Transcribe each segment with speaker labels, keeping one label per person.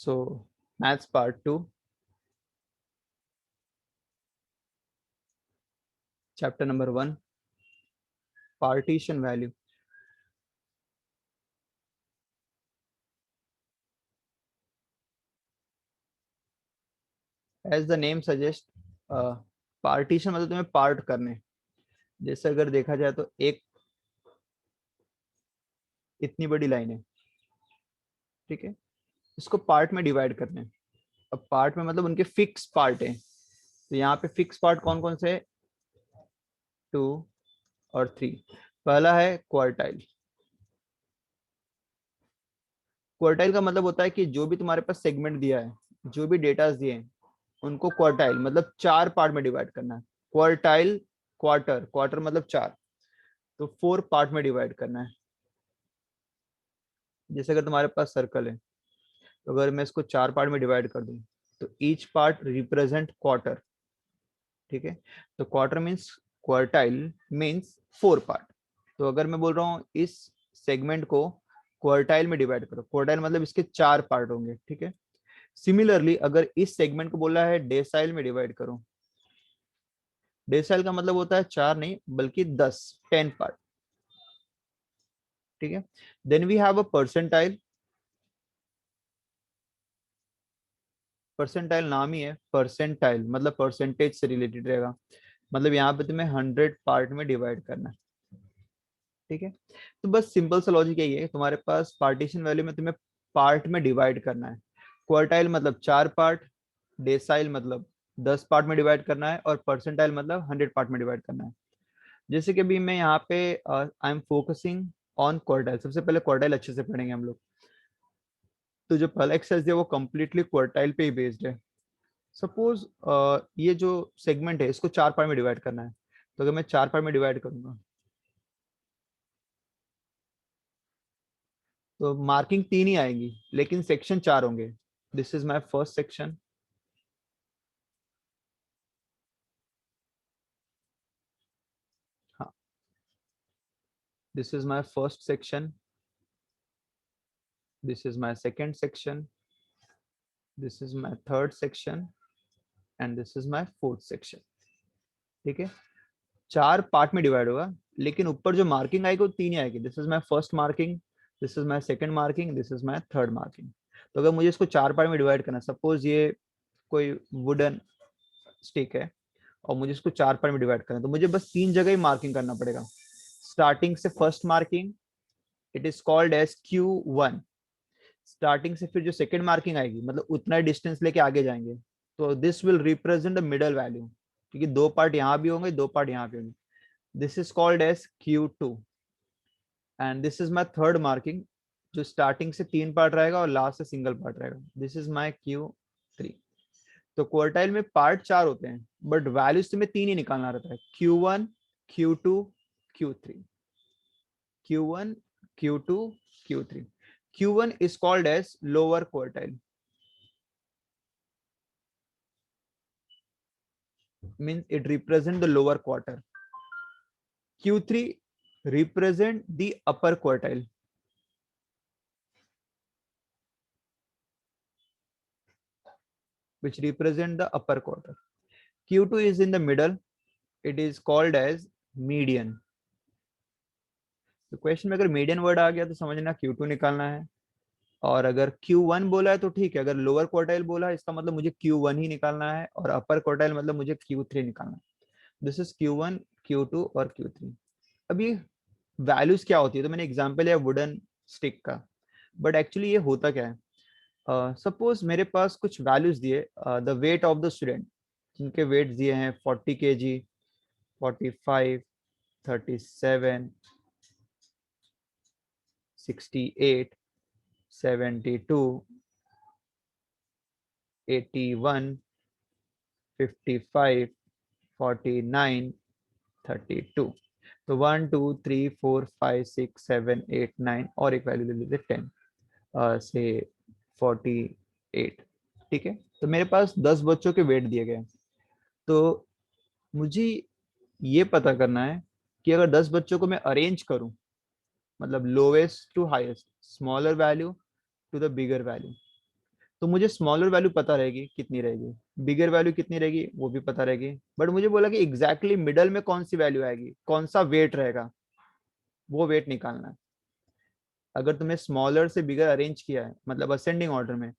Speaker 1: So maths part 2, chapter number 1, partition value. As the name suggests, partition मतलब तुम्हें part करने। जैसे अगर देखा जाए तो एक इतनी बड़ी लाइन है, ठीक है, इसको पार्ट में डिवाइड करने। अब पार्ट में मतलब उनके फिक्स पार्ट है, तो यहाँ पे फिक्स पार्ट कौन कौन से है? 2 और 3। पहला है क्वार्टाइल। क्वार्टाइल का मतलब होता है कि जो भी तुम्हारे पास सेगमेंट दिया है, जो भी डेटास दिए हैं, उनको क्वार्टाइल मतलब 4 पार्ट में डिवाइड करना है। क्वार्टाइल, क्वार्टर, क्वार्टर मतलब 4, तो 4 पार्ट में डिवाइड करना है। जैसे अगर तुम्हारे पास सर्कल है, तो अगर मैं इसको 4 पार्ट में डिवाइड कर दूं, तो ईच पार्ट रिप्रेजेंट क्वार्टर, ठीक है। तो quarter means, quartile means 4 part. तो अगर मैं बोल रहा हूँ इस सेगमेंट को क्वार्टाइल में डिवाइड करो, क्वार्टाइल मतलब इसके 4 पार्ट होंगे, ठीक है। सिमिलरली अगर इस सेगमेंट को बोला है डेसाइल में डिवाइड करो, डेसाइल का मतलब होता है 4 नहीं बल्कि 10, 10 पार्ट, ठीक है। Then we have a percentile. Percentile नाम ही है परसेंटाइल, मतलब परसेंटेज से रिलेटेड रहेगा। मतलब यहाँ पे तुम्हें 100 पार्ट में डिवाइड करना है, ठीक है। तो बस सिंपल सा लॉजिक यही है, तुम्हारे पास पार्टीशन वैल्यू में तुम्हें पार्ट में डिवाइड करना है। क्वार्टाइल मतलब 4 पार्ट, डेसाइल मतलब 10 पार्ट में डिवाइड करना है, और परसेंटाइल मतलब 100 पार्ट में डिवाइड करना है। जैसे कि अभी मैं यहाँ पे I am focusing on quartile. सबसे पहले क्वार्टाइल अच्छे से पढ़ेंगे हम लोग। तो जो पहला एक्सरसाइज है वो कंप्लीटली क्वार्टाइल पे ही बेस्ड है। सपोज ये जो सेगमेंट है इसको 4 पार्ट में डिवाइड करना है, तो अगर मैं 4 पार्ट में डिवाइड करूंगा तो मार्किंग 3 ही आएंगी, लेकिन सेक्शन 4 होंगे। This is my first section, हाँ, this is my first section, this is my second section, this is my third section, and this is my fourth section, ठीक है। 4 पार्ट में डिवाइड होगा, लेकिन ऊपर जो मार्किंग आएगी वो 3 ही आएगी। This is my first marking, this is my second marking, this is my third marking. तो अगर मुझे इसको 4 पार्ट में डिवाइड करना, सपोज ये कोई वुडन स्टिक है और मुझे इसको 4 पार्ट में डिवाइड करना है, तो मुझे बस 3 जगह ही मार्किंग करना पड़ेगा। स्टार्टिंग से first marking, it is called as Q1। Starting से फिर जो सेकंड मार्किंग आएगी, मतलब उतना डिस्टेंस लेके आगे जाएंगे, तो this will represent the middle value, क्योंकि 2 पार्ट यहाँ भी होंगे, 2 पार्ट यहाँ भी होंगे। This is called as Q2, and this is my third marking, जो स्टार्टिंग से 3 पार्ट रहेगा और लास्ट से सिंगल पार्ट रहेगा। This is my Q3। तो क्वार्टाइल में पार्ट 4 होते हैं, बट वैल्यूज तुम्हें 3 ही निकालना रहता है, Q1, Q2, Q3। Q1, Q2, Q3। Q1 is called as lower quartile, means it represent the lower quarter. Q3 represent the upper quartile, which represent the upper quarter. Q2 is in the middle, it is called as median. तो question में अगर median word आ गया तो समझना Q2 निकालना है, और अगर Q1 बोला है तो ठीक है, अगर लोअर क्वार्टाइल बोला है इसका मतलब मुझे Q1 ही निकालना है, और अपर क्वार्टाइल मतलब मुझे Q3 निकालना है। दिस इज Q1, Q2 और Q3। अब ये वैल्यूज क्या होती है, तो मैंने एग्जांपल लिया वुडन स्टिक का, बट एक्चुअली ये होता क्या है। सपोज मेरे पास कुछ वैल्यूज दिए, the weight of the student, जिनके वेट दिए हैं 40 kg, 45, 37, 68, 72, 81, 55, 49, 32। तो 1 2 3 4 5 6 7 8 9, और एक वैल्यू ले लेते 10 से 48, ठीक है। तो मेरे पास 10 बच्चों के वेट दिए गए हैं, तो मुझे ये पता करना है कि अगर 10 बच्चों को मैं अरेंज करूं, मतलब lowest to highest, smaller value to the bigger value, तो मुझे स्मॉलर वैल्यू पता रहेगी कितनी रहेगी, बिगर वैल्यू कितनी रहेगी वो भी पता रहेगी, बट मुझे बोला कि एग्जैक्टली मिडल में कौन सी वैल्यू आएगी, कौन सा वेट रहेगा, वो वेट निकालना है। अगर तुमने स्मॉलर से बिगर अरेंज किया है मतलब असेंडिंग ऑर्डर में,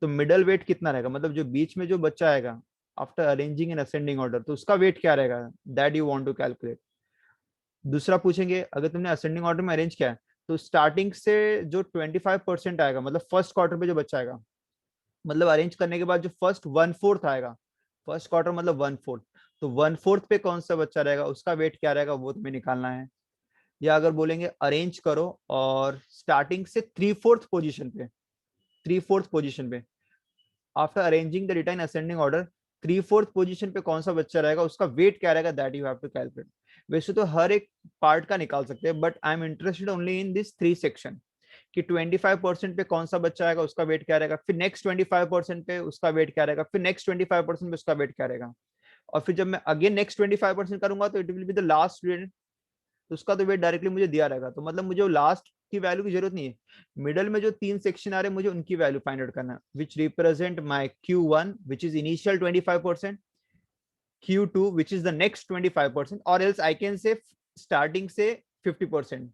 Speaker 1: तो मिडल वेट कितना रहेगा, मतलब जो बीच में जो बच्चा आएगा after arranging in ascending order, तो उसका वेट क्या रहेगा, that you want to calculate. दूसरा पूछेंगे अगर तुमने असेंडिंग ऑर्डर में अरेंज किया है, तो स्टार्टिंग से जो 25% आएगा, मतलब फर्स्ट क्वार्टर पे जो बच्चा आएगा, मतलब अरेंज करने के बाद जो फर्स्ट 1/4 आएगा, फर्स्ट क्वार्टर मतलब 1/4, तो 1/4 पे कौन सा बच्चा रहेगा, उसका वेट क्या रहेगा वो तुम्हें निकालना है। या अगर बोलेंगे अरेंज करो और स्टार्टिंग से 3/4 पोजीशन पे, 3/4 पोजीशन पे after arranging the data in ascending order, 3/4 position पे कौन सा बच्चा रहेगा, उसका वेट क्या रहेगा, that you have to calculate. वैसे तो हर एक पार्ट का निकाल सकते हैं, but I am interested only in this 3 section, कि 25% पे कौन सा बच्चा आएगा उसका वेट क्या रहेगा, फिर नेक्स्ट 25% पे उसका वेट क्या रहेगा, फिर नेक्स्ट 25% पे उसका वेट क्या रहेगा, और फिर जब मैं अगेन नेक्स्ट 25% करूंगा तो it will be the last student, तो उसका तो वेट डायरेक्टली मुझे दिया रहेगा, तो मतलब मुझे लास्ट की वैल्यू की जरूरत नहीं है, मिडल में जो 3 सेक्शन आ रहे हैं मुझे उनकी वैल्यू फाइंड आउट करना है, which represent my Q1 which is initial 25%, Q2 which is the next 25%, or else I can say starting से 50%,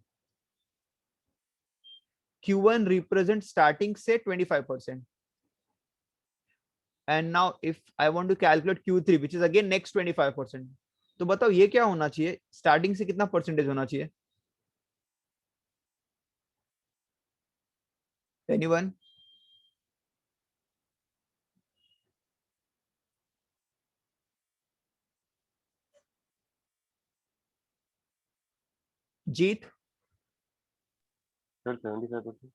Speaker 1: Q1 represents starting से 25%, and now if I want to calculate Q3 which is again next 25%, तो बताओ ये क्या होना चाहिए, starting से कितना परसेंटेज होना चाहिए, anyone? Jeet?
Speaker 2: Sir 75%।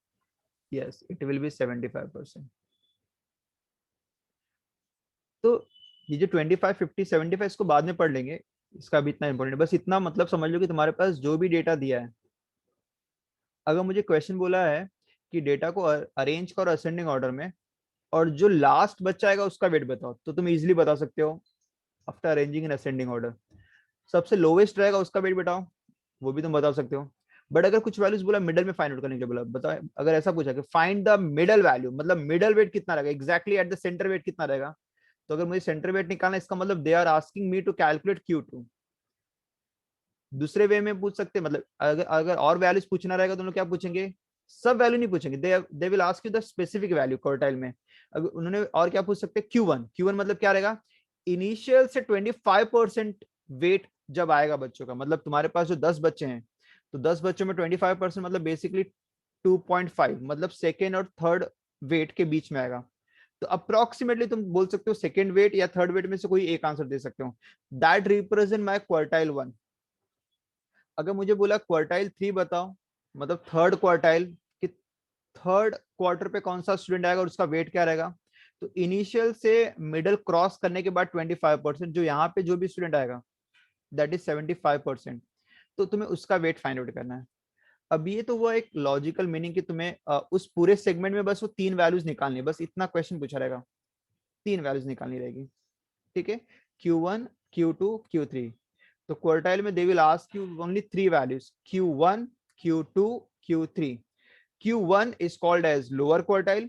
Speaker 1: Yes it will be 75%। तो ये जो 25 50 75 इसको बाद में पढ़ लेंगे, इसका भी इतना इंपॉर्टेंट है, बस इतना मतलब समझ लो कि तुम्हारे पास जो भी डेटा दिया है, अगर मुझे क्वेश्चन बोला है कि डेटा को अरेंज करो असेंडिंग ऑर्डर में, और जो लास्ट बच्चा आएगा उसका वेट बताओ, तो तुम इजीली बता सकते हो after arranging in ascending order. सबसे लोवेस्ट रहेगा उसका वेट बताओ, वो भी तुम बता सकते हो। बट अगर कुछ वैल्यूज बोला मिडल में फाइंड आउट करने के लिए बोला, बताओ अगर ऐसा पूछा कि फाइंड द मिडल वैल्यू, मतलब मिडल वेट कितना रहेगा, exactly at the centre weight कितना रहेगा, तो अगर मुझे सेंटर वेट निकालना है, इसका मतलब they are asking me to calculate Q2। दूसरे वे में पूछ सकते हैं, मतलब अगर अगर और वैल्यूज पूछना रहेगा तो लोग क्या पूछेंगे, सब वैल्यू नहीं पूछेंगे, they will ask you the specific value quartile में। अगर उन्होंने और क्या पूछ सकते हैं, Q1, Q1 मतलब क्या रहेगा, इनिशियल से 25% वेट जब आएगा बच्चों का, मतलब तुम्हारे पास जो 10 बच्चे हैं, तो 10 बच्चों में 25% मतलब बेसिकली 2.5, मतलब सेकेंड और थर्ड वेट के बीच में आएगा। तो अप्रोक्सीमेटली तुम बोल सकते हो सेकेंड वेट या थर्ड वेट में से कोई एक आंसर दे सकते हो, दैट रिप्रेजेंट माई क्वार्टाइल 1। अगर मुझे बोला क्वार्टाइल 3 बताओ, मतलब थर्ड क्वार्टाइल, कि थर्ड क्वार्टर पे कौन सा स्टूडेंट आएगा और उसका वेट क्या रहेगा, तो इनिशियल से मिडल क्रॉस करने के बाद 25%, जो यहाँ पे जो भी स्टूडेंट आएगा दैट इज 75%, तो तुम्हें उसका वेट फाइंड आउट करना है। अब ये तो वो एक लॉजिकल मीनिंग कि तुम्हें उस पूरे सेगमेंट में बस वो 3 वैल्यूज निकालनी है, बस इतना क्वेश्चन पूछा रहेगा, 3 वैल्यूज निकालनी रहेगी, ठीक है, Q1 Q2 Q3। तो क्वार्टाइल में they will ask you only 3 values, Q1 Q2 Q3। Q1 is called as lower quartile,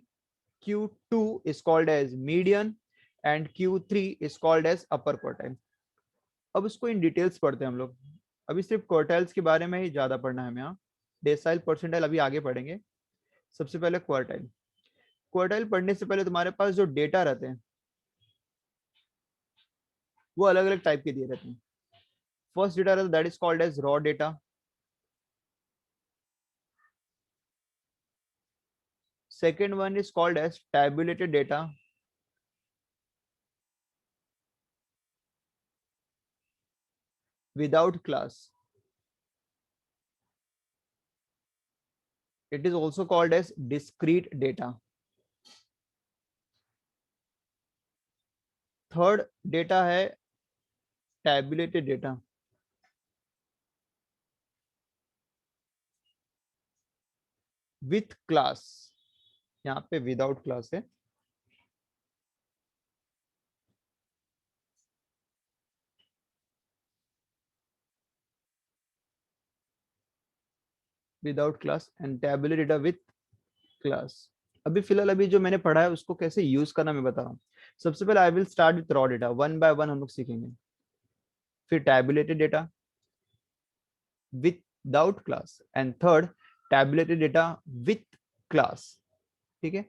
Speaker 1: Q2 is called as median, and Q3 is called as upper quartile। अब इसको in details पढ़ते हैं हम लोग, अभी सिर्फ क्वार्टाइल्स के बारे में ही ज्यादा पढ़ना है हमें, यहाँ डेसाइल परसेंटाइल अभी आगे पढ़ेंगे। सबसे पहले क्वार्टाइल, क्वार्टाइल पढ़ने से पहले तुम्हारे पास जो डेटा रहते हैं वो अलग अलग टाइप के दिए रहते हैं। फर्स्ट डेटा रहता है that is called as raw data, second one is called as tabulated data, without class, it is also called as discrete data। Third data है tabulated data, विथ क्लास, यहाँ पे without class है। Without class and tabulated data with class. अभी फिलहाल अभी जो मैंने पढ़ा है उसको कैसे यूज करना मैं बता रहा हूँ। सबसे पहले आई will start with raw data, one by one हम लोग सीखेंगे। फिर tabulated data without class, and third tabulated data with class. ठीक है,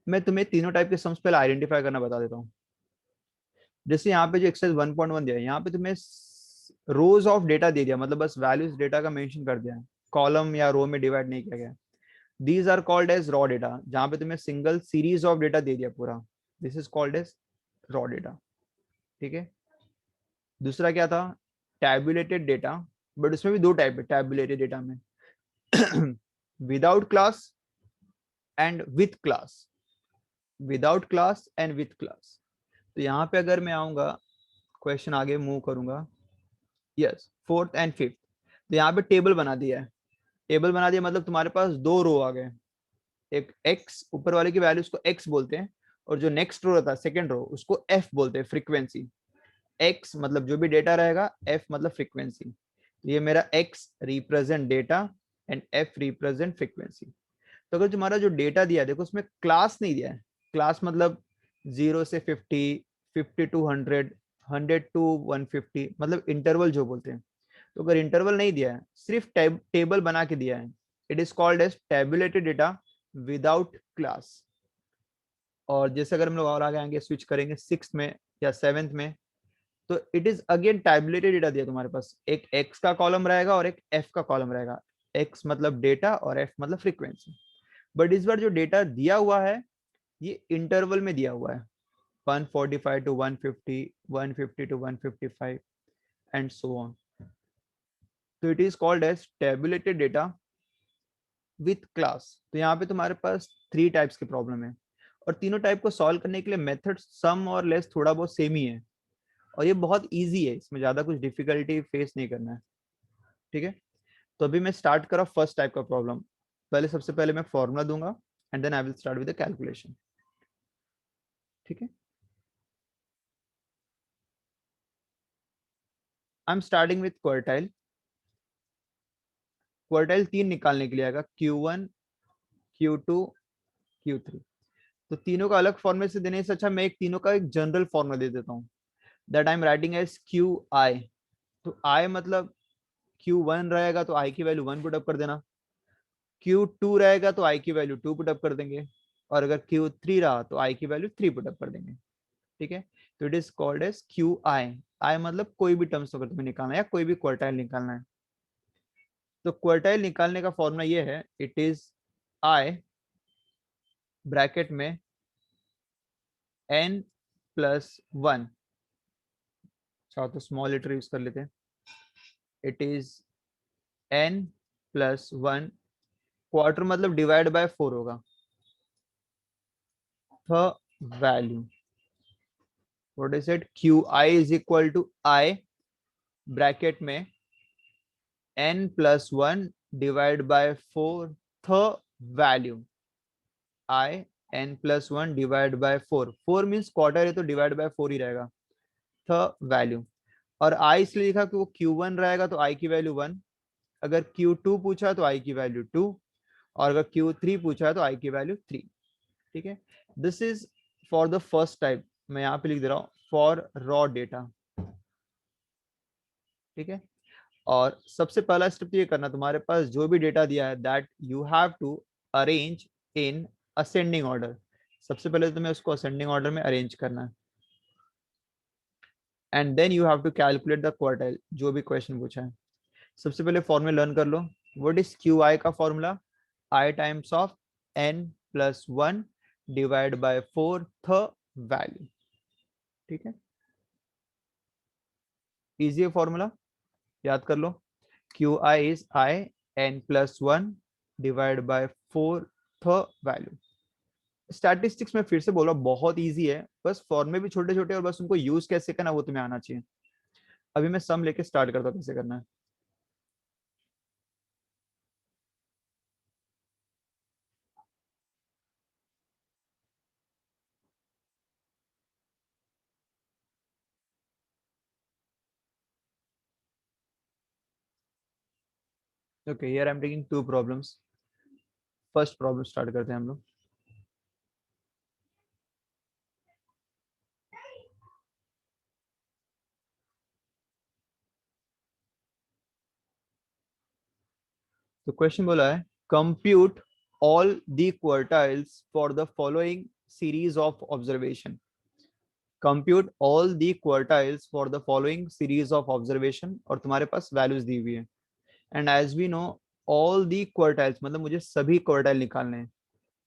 Speaker 1: मैं तुम्हें तीनों टाइप के सम्स पहले आइडेंटिफाई करना बता देता हूँ। जैसे यहाँ पे जो एक्सरसाइज 1.1 दिया है, यहाँ पे तुम्हें रोज ऑफ डेटा दे दिया, मतलब बस वैल्यूज डेटा का मेंशन कर दिया है, कॉलम या रो में डिवाइड नहीं किया गया। These are called as raw data, जहां पे तुम्हें सिंगल सीरीज ऑफ डेटा दे दिया पूरा, this is called as raw data. ठीक है, दूसरा क्या था, टैबुलेटेड डेटा, बट उसमें भी दो टाइप है टैबुलेटेड डेटा में, without class and with class, without class and with class. तो यहाँ पे अगर मैं आऊंगा, क्वेश्चन आगे मूव करूंगा, यस फोर्थ एंड फिफ्थ, तो यहाँ पे टेबल बना दिया है। टेबल बना दिया मतलब तुम्हारे पास दो रो आ गए, एक एक्स, ऊपर वाले की वैल्यू उसको एक्स बोलते हैं, और जो नेक्स्ट रो रहता है सेकंड रो उसको एफ बोलते हैं, फ्रीक्वेंसी। एक्स मतलब जो भी डेटा रहेगा, एफ मतलब फ्रीक्वेंसी। ये मेरा x represent data and F represent frequency. तो अगर तुम्हारा जो डेटा दिया है, देखो उसमें क्लास नहीं दिया है। क्लास मतलब 0 से 50, 50 to 100, 100 to 150, मतलब इंटरवल जो बोलते हैं। तो अगर इंटरवल नहीं दिया है, सिर्फ टेबल बना के दिया है, it is called as tabulated data without class. और जैसे अगर हम लोग और आगे आएंगे, स्विच करेंगे सिक्स में या सेवेंथ में, तो it is again tabulated data दिया तुम्हारे पास, एक एक्स का कॉलम रहेगा और एक एफ का कॉलम रहेगा। एक्स मतलब डेटा और एफ मतलब फ्रीक्वेंसी। बट इस बार जो डेटा दिया हुआ है, ये इंटरवल में दिया हुआ है, 145 to 150, 150 to 155 and so on. तो it is called as tabulated data with class. तो यहाँ पे तुम्हारे पास थ्री टाइप्स की प्रॉब्लम है, और तीनों टाइप को सॉल्व करने के लिए मेथड सम और लेस थोड़ा बहुत सेम ही है, और ये बहुत इजी है, इसमें ज्यादा कुछ डिफिकल्टी फेस नहीं करना है। ठीक है, तो अभी मैं स्टार्ट करा फर्स्ट टाइप का प्रॉब्लम। पहले सबसे पहले मैं फॉर्मूला दूंगा and then I will start with the calculation. ठीक है, I am starting with quartile. Quartile तीन निकालने के लिए आएगा, Q1, Q2, Q3। तो तीनों का अलग फॉर्मूले से देने से अच्छा मैं एक तीनों का एक जनरल फॉर्मूला दे देता हूँ, that I am writing as QI। तो I मतलब Q1 रहेगा तो I की वैल्यू 1 पुट अप कर देना, Q2 रहेगा तो I की वैल्यू 2 पुट अप कर देंगे, और अगर Q3 रहा तो I की वैल्यू 3 पुट अप कर देंगे। ठीक है, तो it is called as QI। I मतलब कोई भी टर्म्स अगर तुम्हें निकालना है या कोई भी क्वार्टाइल निकालना है, तो क्वार्टाइल निकालने का फॉर्मूला ये है, इट इज I ब्रैकेट में n+1, चाहो तो स्मॉल लेटर यूज कर लेते हैं, इट इज n+1, क्वार्टर मतलब डिवाइड बाय 4 होगा, the value, what is it, QI is equal to I bracket में n+1 divide by 4, the value, I n+1 divide by 4, 4 means quarter है तो divide by 4 ही रहेगा, the value. और I इसलिए लिखा कि वो Q1 रहेगा तो I की वैल्यू 1, अगर Q2 पूछा तो I की वैल्यू 2, और अगर Q3 पूछा तो I की वैल्यू 3। ठीक है, this is for the first type, मैं यहाँ पे लिख दे रहा हूँ फॉर रॉ डेटा। ठीक है, और सबसे पहला स्टेप ये करना, तुम्हारे पास जो भी डेटा दिया है that you have to arrange in ascending order. सबसे पहले तुम्हें उसको असेंडिंग ऑर्डर में अरेंज करना है, and then you have to calculate the quartile, जो भी क्वेश्चन पूछा है। सबसे पहले फॉर्मूला लर्न कर लो, व्हाट इज QI का formula, I times of n+1 divide by 4 th value. ठीक है, इजी है फॉर्मूला, याद कर लो, QI is I n+1 divide by 4 th value. Statistics में फिर से बोला बहुत इजी है, बस फॉर्मूले भी छोटे छोटे, और बस उनको यूज कैसे करना वो तुम्हें आना चाहिए। अभी मैं सम लेके स्टार्ट करता हूँ कैसे करना है। Okay, here I am taking two problems. First problem start करते हैं हम लोग। तो क्वेश्चन बोला है compute all the quartiles for the following series of observation. Compute all the quartiles for the following series of observation, और तुम्हारे पास वैल्यूज दी हुई है। And as we know all the quartiles मतलब मुझे सभी क्वार्टाइल निकालने हैं।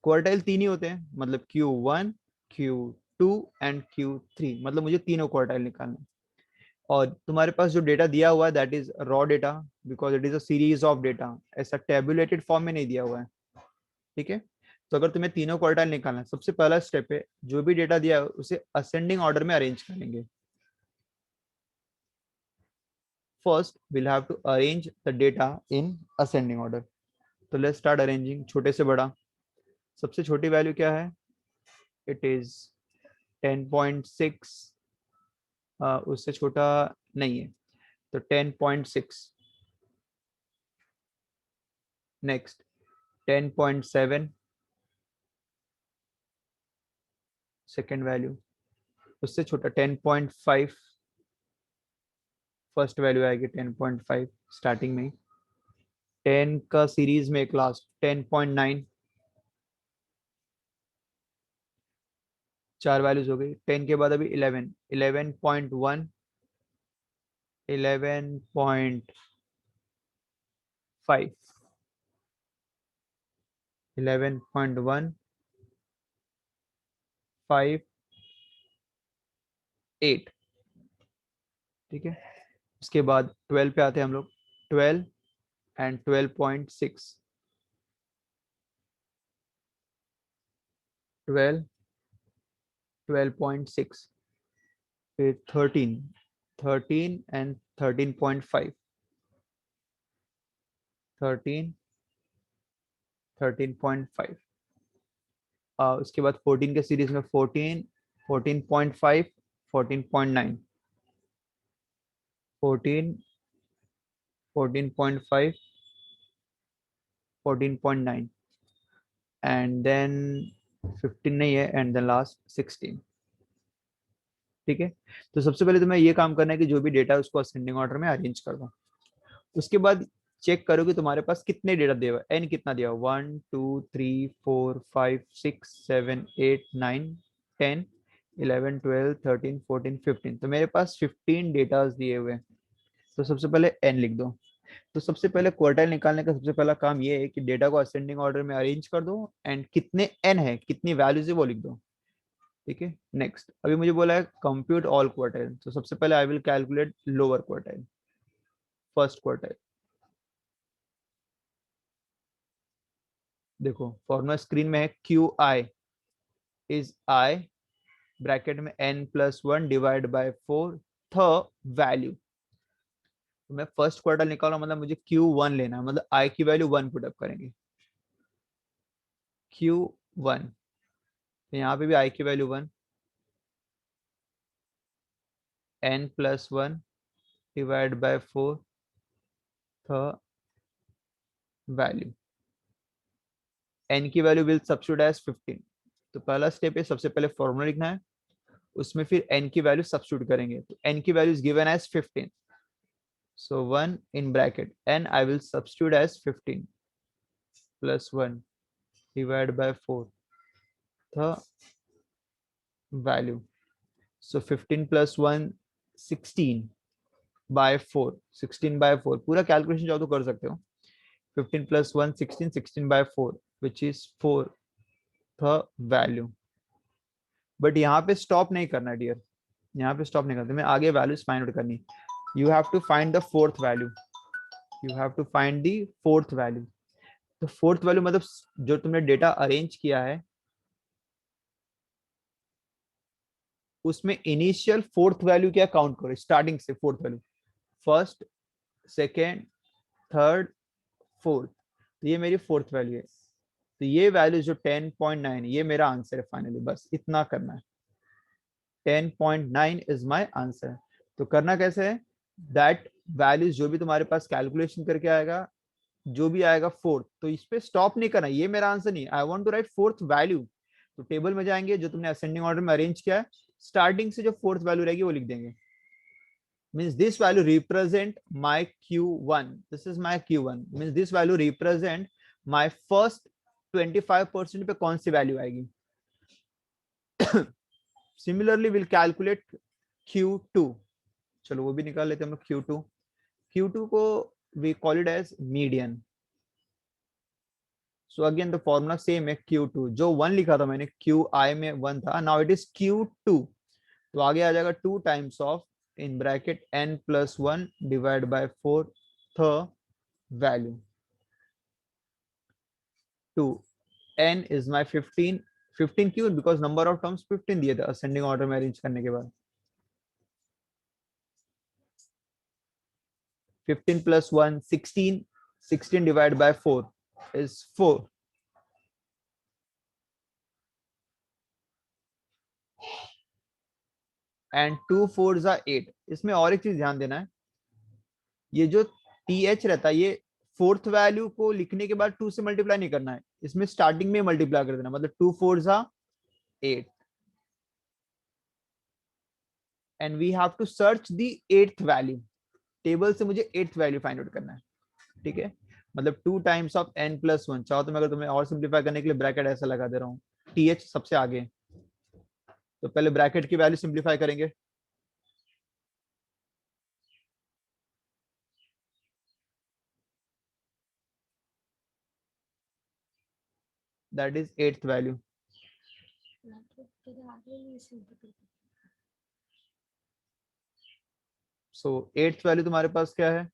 Speaker 1: क्वार्टाइल तीन ही होते हैं, मतलब Q1, Q2 एंड Q3, मतलब मुझे तीनों क्वार्टाइल निकालने हैं। और तुम्हारे पास जो डेटा दिया हुआ है that is raw data, because it is a series of data, ऐसा टेबुलेटेड फॉर्म में नहीं दिया हुआ है। ठीक है, तो अगर तुम्हें तीनों क्वार्टाइल निकालना है, सबसे पहला स्टेप है जो भी डेटा दिया है उसे असेंडिंग ऑर्डर में अरेंज करेंगे। First we'll have to arrange the data in ascending order. तो let's start arranging छोटे से बड़ा। सबसे छोटी वैल्यू क्या है? इट इज 10.6, उससे छोटा नहीं है, तो 10.6। नेक्स्ट 10.7 सेकेंड वैल्यू, उससे छोटा 10.5 फर्स्ट वैल्यू आएगी 10.5 स्टार्टिंग में ही। 10 का सीरीज में एक लास्ट 10.9, चार वैल्यूज हो गई। 10 के बाद अभी 11, 11.1, 11.5, 11.1, 5, 8। ठीक है, उसके बाद 12 पे आते हैं हम लोग। 12 एंड 12.6, 12, 12.6, फिर 13, 13 एंड 13.5, 13, 13.5। उसके बाद 14 के सीरीज में 14, 14.5, 14.9, 14, 14.5, 14.9 एंड देन 15 नहीं है, एंड देन लास्ट 16। ठीक है, तो सबसे पहले तुम्हें ये काम करना है कि जो भी डेटा है उसको असेंडिंग ऑर्डर में अरेंज कर दो। उसके बाद चेक करो कि तुम्हारे पास कितने डेटा दिया हुआ है, एन कितना दिया हुआ, 1 2 3 4 5 6 7 8 9 10 11 12 13 14 15, तो मेरे पास 15 डेटा दिए हुए हैं। तो सबसे पहले एन लिख दो। तो सबसे पहले क्वार्टाइल निकालने का सबसे पहला काम ये है कि डेटा को असेंडिंग ऑर्डर में अरेंज कर दो, एंड कितने एन है, कितनी वैल्यूज है वो लिख दो। ठीक है, नेक्स्ट अभी मुझे बोला है कंप्यूट ऑल क्वार्टाइल, तो सबसे पहले I will calculate lower quartile, first quartile. देखो फॉर्मूला स्क्रीन में है, Q I is I bracket में n+1 डिवाइड बाय 4 थ वैल्यू। तो मैं फर्स्ट क्वार्टर निकाल रहा हूं, मतलब मुझे Q1 लेना है, मतलब I की वैल्यू 1 पुट अप करेंगे, Q1। तो यहाँ पे भी I की वैल्यू 1, n+1 डिवाइड बाय 4 थ वैल्यू। n की वैल्यू विल सब्स्टिट्यूट एज 15। तो पहला स्टेप है, सबसे पहले फॉर्मूला लिखना है, उसमें फिर n की वैल्यू सब्स्टिट्यूट करेंगे। तो n की value is given as 15, so 1 in bracket n I will substitute as 15 plus 1 divided by 4 the value, so 15 plus 1 16 by 4, 16 by 4 पूरा कैलकुलेशन चाहो तो कर सकते हो। 15 plus 1 16, 16 by 4 which is 4 the value। But यहाँ पे स्टॉप नहीं करना डियर, यहाँ पे स्टॉप नहीं करते, मैं आगे वैल्यूज फाइंड आउट करनी। You have to find the fourth value, you have to find the fourth value. तो फोर्थ वैल्यू मतलब जो तुमने डेटा अरेंज किया है उसमें इनिशियल फोर्थ वैल्यू क्या काउंट करो, स्टार्टिंग से fourth value, first, second, third, fourth. तो ये मेरी फोर्थ वैल्यू है, तो ये वैल्यू जो 10.9 ये मेरा आंसर है फाइनली, बस इतना करना है। 10.9 इज माई आंसर। तो करना कैसे है, दैट वैल्यूज जो भी तुम्हारे पास कैलकुलेशन करके आएगा, जो भी आएगा फोर्थ, तो इस पे स्टॉप नहीं करना, ये मेरा आंसर नहीं, I want to write fourth value. तो टेबल में जाएंगे जो तुमने असेंडिंग ऑर्डर में अरेंज किया है, स्टार्टिंग से जो फोर्थ वैल्यू रहेगी वो लिख देंगे। means this value represent my Q1. This is my Q1 means this value represent my first 25% पे कौन सी वैल्यू आएगी. Similarly we'll calculate Q2. चलो वो भी निकाल लेते हैं हम लोग. Q2 को we call it as median. So again the formula same है. Q2 जो 1 लिखा था मैंने QI में 1 था, now it is Q2. तो आगे आ जाएगा 2 times of in bracket n plus 1 divided by 4 the value. 2 n is my 15 क्यों, because number of terms 15 दिए थे ascending order में arrange करने के बाद. 15 plus 1 16 divided by 4 is 4. And 2 4s are 8. इसमें और एक चीज ध्यान देना है, ये जो th रहता है ये फोर्थ वैल्यू को लिखने के बाद 2 से मल्टीप्लाई नहीं करना है, इसमें स्टार्टिंग में मल्टीप्लाई कर देना. मतलब 2 4s are 8 and we have to search the 8th value. Table से मुझे 8th वैल्यू फाइंड आउट करना है. ठीक है, मतलब 2 टाइम्स ऑफ n प्लस 1. चाहो तो मैं अगर तुम्हें और सिंप्लीफाई करने के लिए ब्रैकेट ऐसा लगा दे रहा हूँ, th सबसे आगे, तो पहले ब्रैकेट की वैल्यू सिंप्लीफाई करेंगे. That is 8th value. So 8th value तुम्हारे पास क्या है,